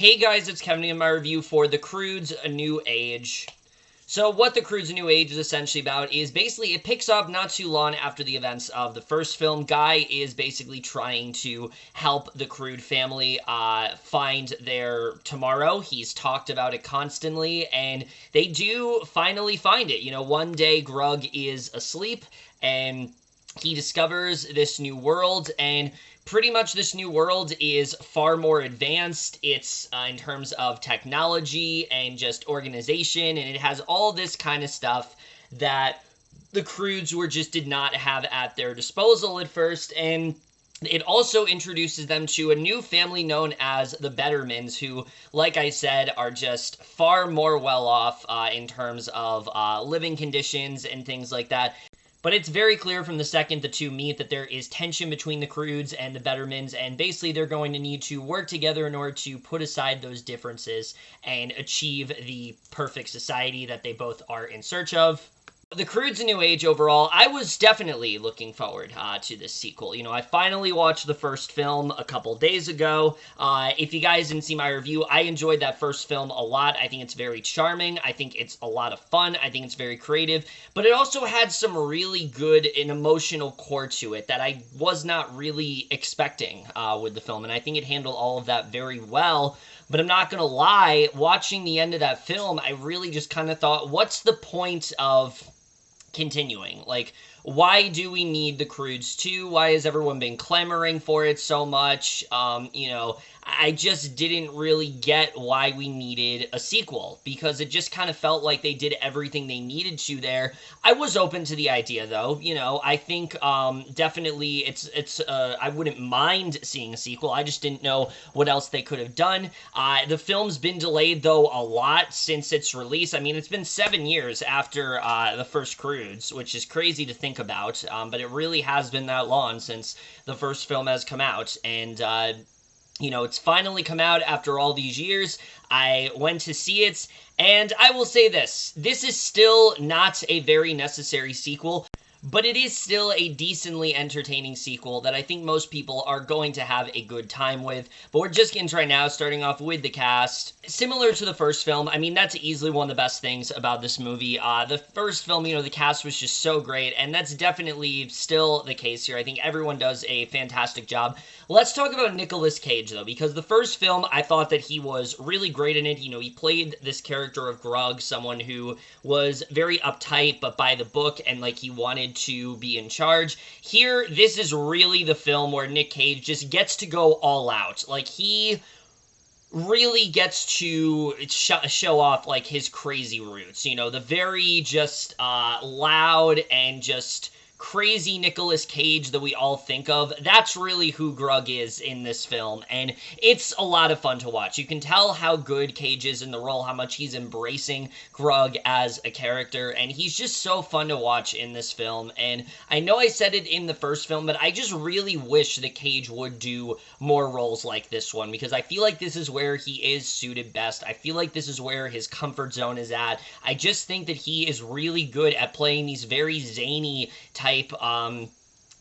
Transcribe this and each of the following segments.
Hey guys, it's Kevin in my review for The Croods: A New Age. So what The Croods: A New Age is essentially about is basically it picks up not too long after the events of the first film. Guy is basically trying to help the Crood family find their tomorrow. He's talked about it constantly, and they do finally find it. You know, one day Grug is asleep, and he discovers this new world, and pretty much this new world is far more advanced. It's in terms of technology and just organization, and it has all this kind of stuff that the Croods did not have at their disposal at first, and it also introduces them to a new family known as the Bettermans, who, like I said, are just far more well off in terms of living conditions and things like that. But it's very clear from the second the two meet that there is tension between the Croods and the Bettermans, and basically they're going to need to work together in order to put aside those differences and achieve the perfect society that they both are in search of. The Croods: A New Age overall, I was definitely looking forward to this sequel. You know, I finally watched the first film a couple days ago. If you guys didn't see my review, I enjoyed that first film a lot. I think it's very charming. I think it's a lot of fun. I think it's very creative. But it also had some really good and emotional core to it that I was not really expecting with the film. And I think it handled all of that very well. But I'm not going to lie, watching the end of that film, I really just kind of thought, what's the point of continuing? Like, why do we need the Croods 2? Why has everyone been clamoring for it so much? You know, I just didn't really get why we needed a sequel, because it just kind of felt like they did everything they needed to there. I was open to the idea, though. You know, I think definitely I wouldn't mind seeing a sequel. I just didn't know what else they could have done. The film's been delayed, though, a lot since its release. I mean, it's been 7 years after the first Croods, which is crazy to think about, but it really has been that long since the first film has come out, and you know, it's finally come out after all these years. I went to see it, and I will say this is still not a very necessary sequel, but it is still a decently entertaining sequel that I think most people are going to have a good time with. But we're just getting to right now, starting off with the cast. Similar to the first film, I mean, that's easily one of the best things about this movie. The first film, you know, the cast was just so great, and that's definitely still the case here. I think everyone does a fantastic job. Let's talk about Nicolas Cage, though, because the first film, I thought that he was really great in it. You know, he played this character of Grug, someone who was very uptight, but by the book, and, like, he wanted to be in charge. Here, this is really the film where Nick Cage just gets to go all out. Like, he really gets to show off, like, his crazy roots. You know, the very just loud and just crazy Nicolas Cage that we all think of. That's really who Grug is in this film, and it's a lot of fun to watch. You can tell how good Cage is in the role, how much he's embracing Grug as a character, and he's just so fun to watch in this film. And I know I said it in the first film, but I just really wish that Cage would do more roles like this one, because I feel like this is where he is suited best. I feel like this is where his comfort zone is at. I just think that he is really good at playing these very zany type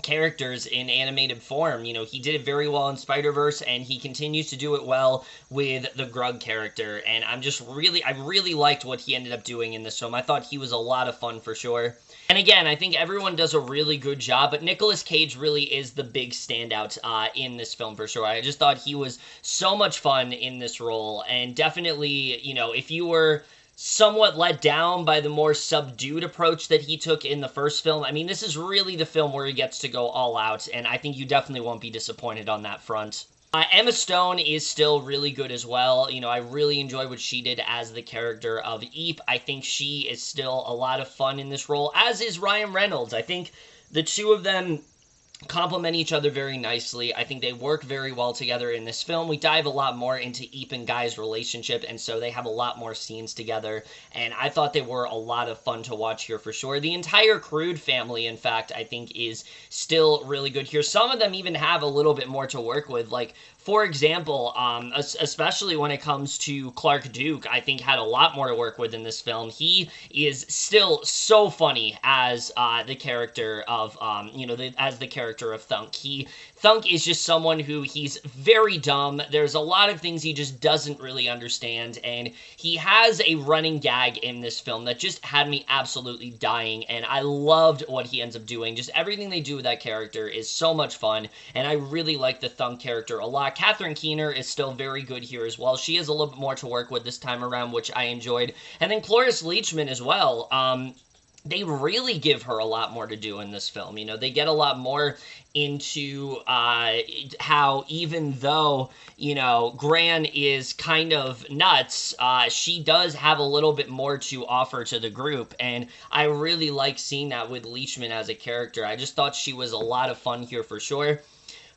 characters in animated form. You know, he did it very well in Spider-Verse, and he continues to do it well with the Grug character, and I really liked what he ended up doing in this film. I thought he was a lot of fun for sure. And again, I think everyone does a really good job, but Nicolas Cage really is the big standout in this film for sure. I just thought he was so much fun in this role, and definitely, you know, if you were somewhat let down by the more subdued approach that he took in the first film, I mean, this is really the film where he gets to go all out, and I think you definitely won't be disappointed on that front. Emma Stone is still really good as well. You know, I really enjoy what she did as the character of Eep. I think she is still a lot of fun in this role, as is Ryan Reynolds. I think the two of them complement each other very nicely. I think they work very well together in this film. We dive a lot more into Eep and Guy's relationship, and so they have a lot more scenes together, and I thought they were a lot of fun to watch here for sure. The entire Crood family, in fact, I think is still really good here. Some of them even have a little bit more to work with, like, for example, especially when it comes to Clark Duke, I think had a lot more to work with in this film. He is still so funny as the character of, as the character character of Thunk. Thunk is just someone who he's very dumb. There's a lot of things he just doesn't really understand, and he has a running gag in this film that just had me absolutely dying, and I loved what he ends up doing. Just everything they do with that character is so much fun, and I really like the Thunk character a lot. Catherine Keener is still very good here as well. She has a little bit more to work with this time around, which I enjoyed. And then Cloris Leachman as well. They really give her a lot more to do in this film. You know, they get a lot more into how even though, you know, Gran is kind of nuts, she does have a little bit more to offer to the group, and I really like seeing that with Leachman as a character. I just thought she was a lot of fun here for sure.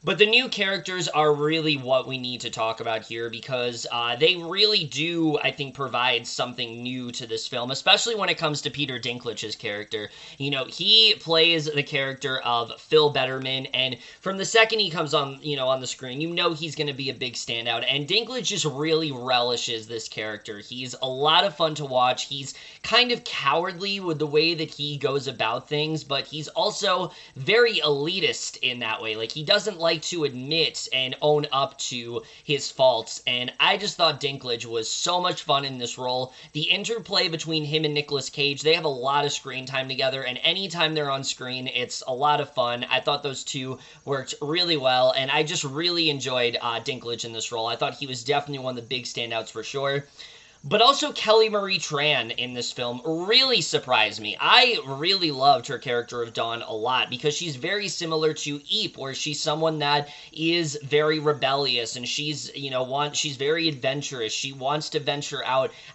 But the new characters are really what we need to talk about here, because they really do, I think, provide something new to this film, especially when it comes to Peter Dinklage's character. You know, he plays the character of Phil Betterman, and from the second he comes on, you know, on the screen, you know he's going to be a big standout, and Dinklage just really relishes this character. He's a lot of fun to watch. He's kind of cowardly with the way that he goes about things, but he's also very elitist in that way. Like, he doesn't like to admit and own up to his faults, and I just thought Dinklage was so much fun in this role. The interplay between him and Nicolas Cage, they have a lot of screen time together, and anytime they're on screen, it's a lot of fun. I thought those two worked really well, and I just really enjoyed Dinklage in this role. I thought he was definitely one of the big standouts for sure. But also Kelly Marie Tran in this film really surprised me. I really loved her character of Dawn a lot, because she's very similar to Eep, where she's someone that is very rebellious, and she's, you know, she's very adventurous. She wants to venture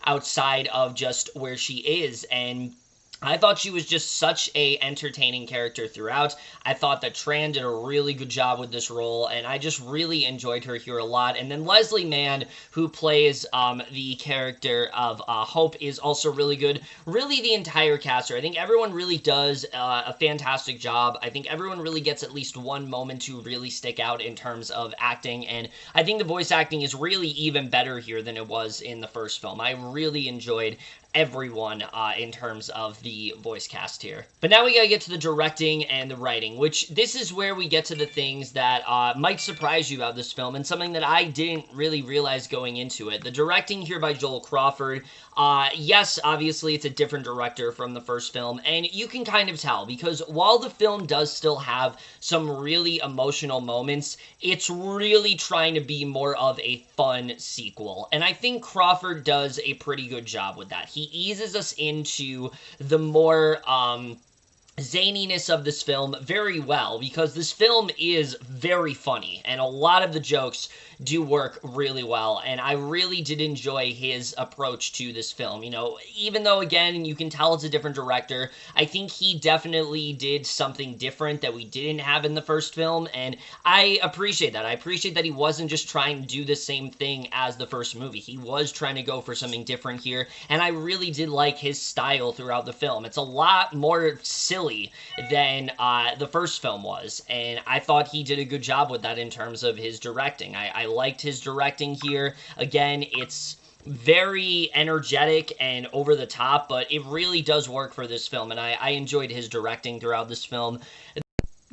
outside of just where she is, and I thought she was just such a entertaining character throughout. I thought that Tran did a really good job with this role, and I just really enjoyed her here a lot. And then Leslie Mann, who plays the character of Hope, is also really good. Really, the entire cast here, I think everyone really does a fantastic job. I think everyone really gets at least one moment to really stick out in terms of acting, and I think the voice acting is really even better here than it was in the first film. I really enjoyed everyone in terms of the voice cast here. But now we gotta get to the directing and the writing, which this is where we get to the things that might surprise you about this film, and something that I didn't really realize going into it. The directing here by Joel Crawford, yes, obviously it's a different director from the first film, and you can kind of tell, because while the film does still have some really emotional moments, it's really trying to be more of a fun sequel, and I think Crawford does a pretty good job with that. He eases us into the more zaniness of this film very well, because this film is very funny, and a lot of the jokes do work really well, and I really did enjoy his approach to this film. You know, even though, again, you can tell it's a different director, I think he definitely did something different that we didn't have in the first film, and I appreciate that. I appreciate that he wasn't just trying to do the same thing as the first movie. He was trying to go for something different here, and I really did like his style throughout the film. It's a lot more silly than the first film was, and I thought he did a good job with that in terms of his directing. I liked his directing here. Again, it's very energetic and over the top, but it really does work for this film, and I enjoyed his directing throughout this film.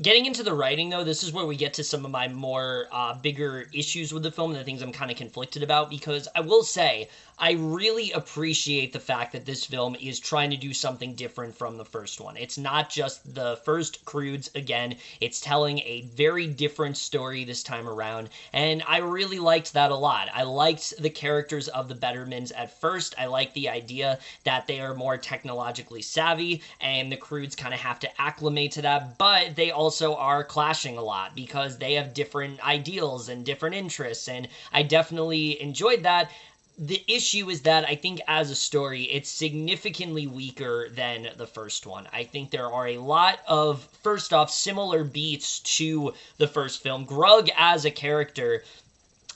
Getting into the writing, though, this is where we get to some of my more bigger issues with the film and the things I'm kind of conflicted about, because I will say, I really appreciate the fact that this film is trying to do something different from the first one. It's not just the first Croods again, it's telling a very different story this time around, and I really liked that a lot. I liked the characters of the Bettermans at first. I liked the idea that they are more technologically savvy, and the Croods kind of have to acclimate to that, but they also are clashing a lot because they have different ideals and different interests, and I definitely enjoyed that. The issue is that I think as a story, it's significantly weaker than the first one. I think there are a lot of, first off, similar beats to the first film. Grug as a character,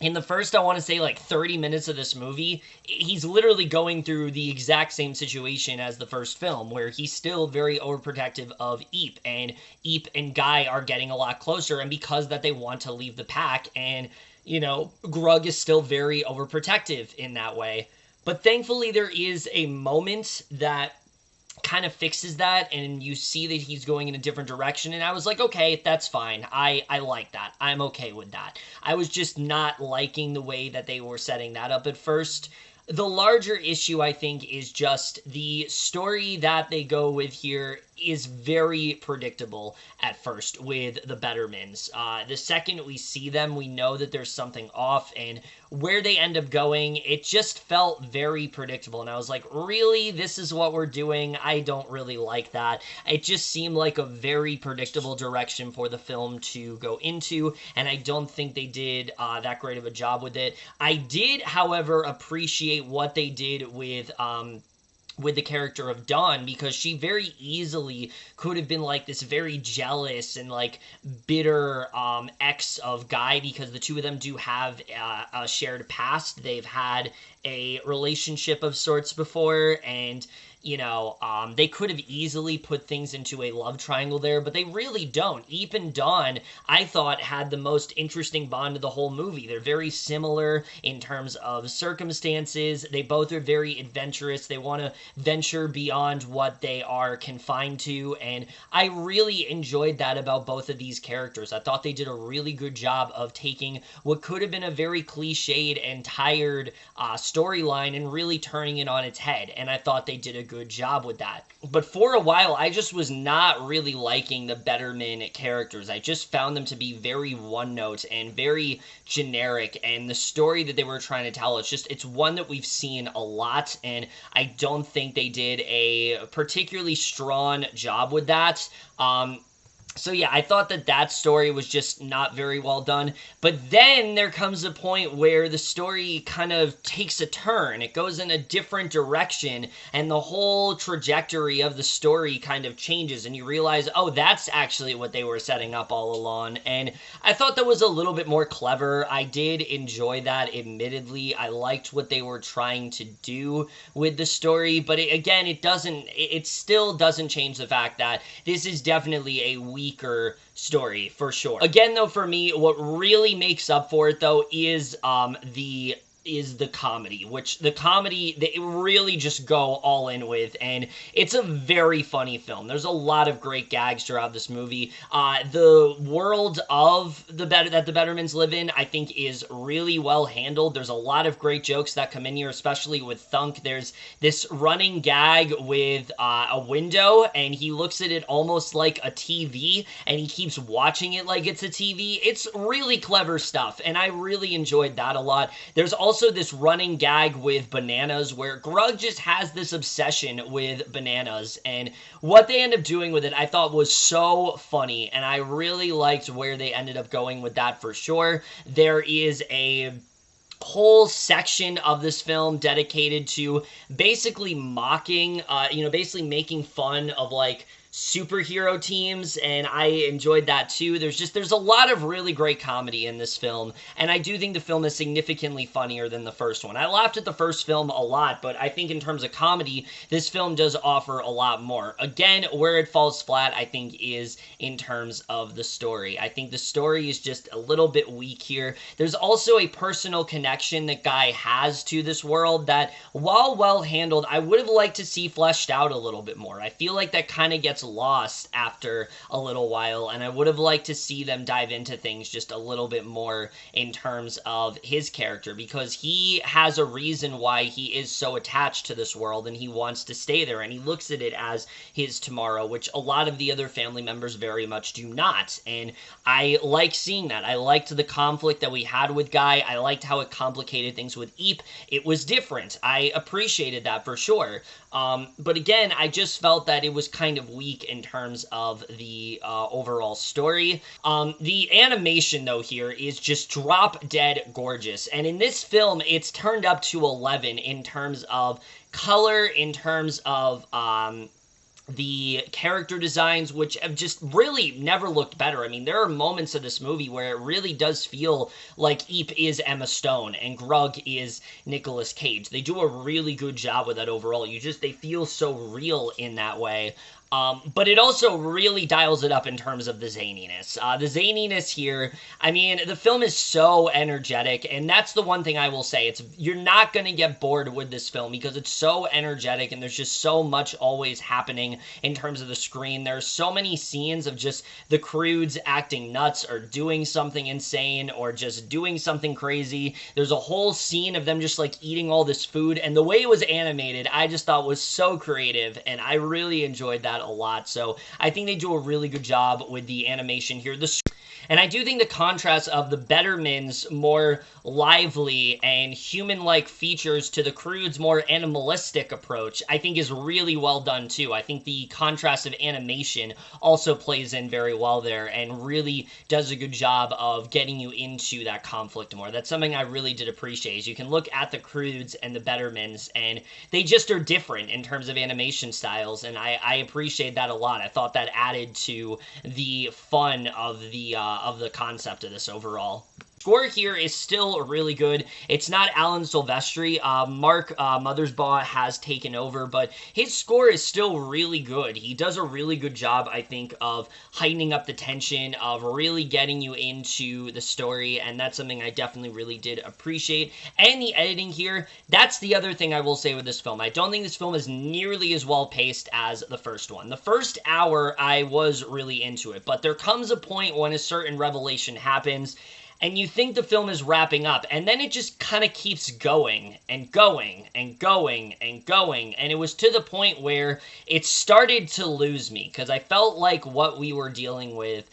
in the first, I want to say, like, 30 minutes of this movie, he's literally going through the exact same situation as the first film, where he's still very overprotective of Eep, and Eep and Guy are getting a lot closer, and because that they want to leave the pack, and you know, Grug is still very overprotective in that way. But thankfully, there is a moment that kind of fixes that, and you see that he's going in a different direction, and I was like, okay, that's fine. I like that. I'm okay with that. I was just not liking the way that they were setting that up at first. The larger issue, I think, is just the story that they go with here is very predictable at first with the Bettermans. The second we see them, we know that there's something off, and where they end up going, it just felt very predictable, and I was like, really? This is what we're doing? I don't really like that. It just seemed like a very predictable direction for the film to go into, and I don't think they did that great of a job with it. I did, however, appreciate what they did with the character of Dawn, because she very easily could have been like this very jealous and like bitter ex of Guy, because the two of them do have a shared past. They've had a relationship of sorts before, and you know, they could have easily put things into a love triangle there, but they really don't. Eve and Dawn, I thought, had the most interesting bond of the whole movie. They're very similar in terms of circumstances. They both are very adventurous. They want to venture beyond what they are confined to, and I really enjoyed that about both of these characters. I thought they did a really good job of taking what could have been a very cliched and tired storyline and really turning it on its head, and I thought they did a good job with that. But for a while, I just was not really liking the Betterman characters. I just found them to be very one-note and very generic, and the story that they were trying to tell, it's one that we've seen a lot, and I don't think they did a particularly strong job with that. So yeah, I thought that story was just not very well done. But then there comes a point where the story kind of takes a turn. It goes in a different direction, and the whole trajectory of the story kind of changes, and you realize, oh, that's actually what they were setting up all along. And I thought that was a little bit more clever. I did enjoy that, admittedly. I liked what they were trying to do with the story, but it still doesn't change the fact that this is definitely a weaker story, for sure. Again, though, for me, what really makes up for it, though, is the comedy, which the comedy they really just go all in with, and it's a very funny film. There's a lot of great gags throughout this movie. The world of that the Bettermans live in, I think, is really well handled. There's a lot of great jokes that come in here, especially with Thunk. There's this running gag with a window, and he looks at it almost like a TV, and he keeps watching it like it's a TV. It's really clever stuff, and I really enjoyed that a lot. There's also this running gag with bananas, where Grug just has this obsession with bananas, and what they end up doing with it, I thought, was so funny, and I really liked where they ended up going with that, for sure. There is a whole section of this film dedicated to basically mocking, basically making fun of, like, superhero teams, and I enjoyed that too. There's a lot of really great comedy in this film, and I do think the film is significantly funnier than the first one. I laughed at the first film a lot, but I think in terms of comedy, this film does offer a lot more. Again, where it falls flat, I think, is in terms of the story. I think the story is just a little bit weak here. There's also a personal connection that Guy has to this world that, while well handled, I would have liked to see fleshed out a little bit more. I feel like that kind of gets lost after a little while, and I would have liked to see them dive into things just a little bit more in terms of his character, because he has a reason why he is so attached to this world, and he wants to stay there, and he looks at it as his tomorrow, which a lot of the other family members very much do not, and I like seeing that. I liked the conflict that we had with Guy. I liked how it complicated things with Eep. It was different. I appreciated that, for sure. But again, I just felt that it was kind of weak in terms of the overall story. The animation, though, here is just drop dead gorgeous. And in this film, it's turned up to 11 in terms of color, in terms of the character designs, which have just really never looked better. I mean, there are moments of this movie where it really does feel like Eep is Emma Stone and Grug is Nicolas Cage. They do a really good job with that overall. They feel so real in that way. But it also really dials it up in terms of the zaniness. The zaniness here, I mean, the film is so energetic, and that's the one thing I will say. You're not going to get bored with this film because it's so energetic, and there's just so much always happening in terms of the screen. There's so many scenes of just the Croods acting nuts or doing something insane or just doing something crazy. There's a whole scene of them just like eating all this food, and the way it was animated, I just thought was so creative, and I really enjoyed that a lot. So I think they do a really good job with the animation here. And I do think the contrast of the Betterman's more lively and human-like features to the Croods' more animalistic approach, I think is really well done too. I think the contrast of animation also plays in very well there and really does a good job of getting you into that conflict more. That's something I really did appreciate. Is you can look at the Croods and the Bettermans, and they just are different in terms of animation styles, and I appreciate that a lot. I thought that added to the fun of the concept of this overall. Score here is still really good. It's not Alan Silvestri. Mark Mothersbaugh has taken over, but his score is still really good. He does a really good job, I think, of heightening up the tension, of really getting you into the story, and that's something I definitely really did appreciate. And the editing here, that's the other thing I will say with this film. I don't think this film is nearly as well paced as the first one. The first hour, I was really into it, but there comes a point when a certain revelation happens, and you think the film is wrapping up, and then it just kind of keeps going and going and going and going, and it was to the point where it started to lose me, because I felt like what we were dealing with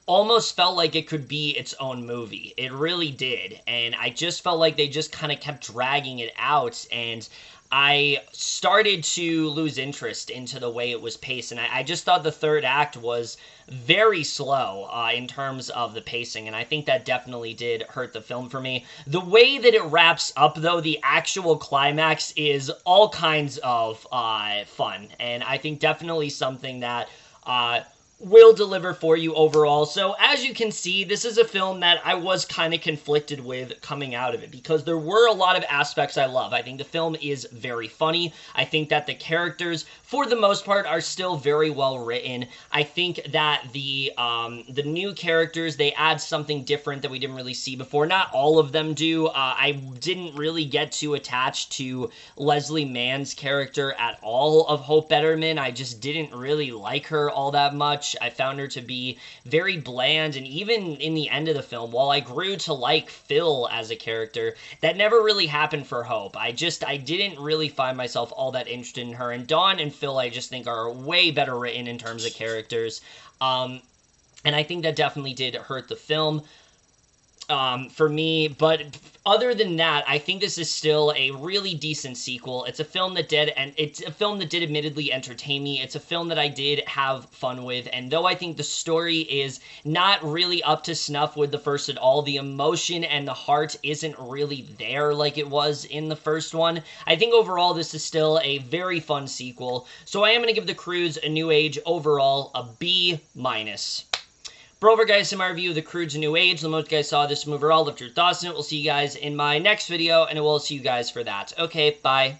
almost felt like it could be its own movie. It really did, and I just felt like they just kind of kept dragging it out, and I started to lose interest into the way it was paced, and I just thought the third act was very slow in terms of the pacing, and I think that definitely did hurt the film for me. The way that it wraps up, though, the actual climax is all kinds of fun, and I think definitely something that will deliver for you overall. So as you can see, this is a film that I was kind of conflicted with coming out of it because there were a lot of aspects I love. I think the film is very funny. I think that the characters, for the most part, are still very well written. I think that the new characters, they add something different that we didn't really see before. Not all of them do. I didn't really get too attached to Leslie Mann's character at all of Hope Betterman. I just didn't really like her all that much. I found her to be very bland, and even in the end of the film, while I grew to like Phil as a character, that never really happened for Hope. I didn't really find myself all that interested in her, and Dawn and Phil I just think are way better written in terms of characters, and I think that definitely did hurt the film for me. But other than that, I think this is still a really decent sequel. It's a film that did admittedly entertain me. It's a film that I did have fun with, and though I think the story is not really up to snuff with the first at all, the emotion and the heart isn't really there like it was in the first one. I think overall this is still a very fun sequel, so I am going to give The Croods: A New Age overall a B-. But over, guys, in my review of The Croods: A New Age. The most you guys saw this movie overall, left your thoughts on it. We'll see you guys in my next video, and I will see you guys for that. Okay, bye.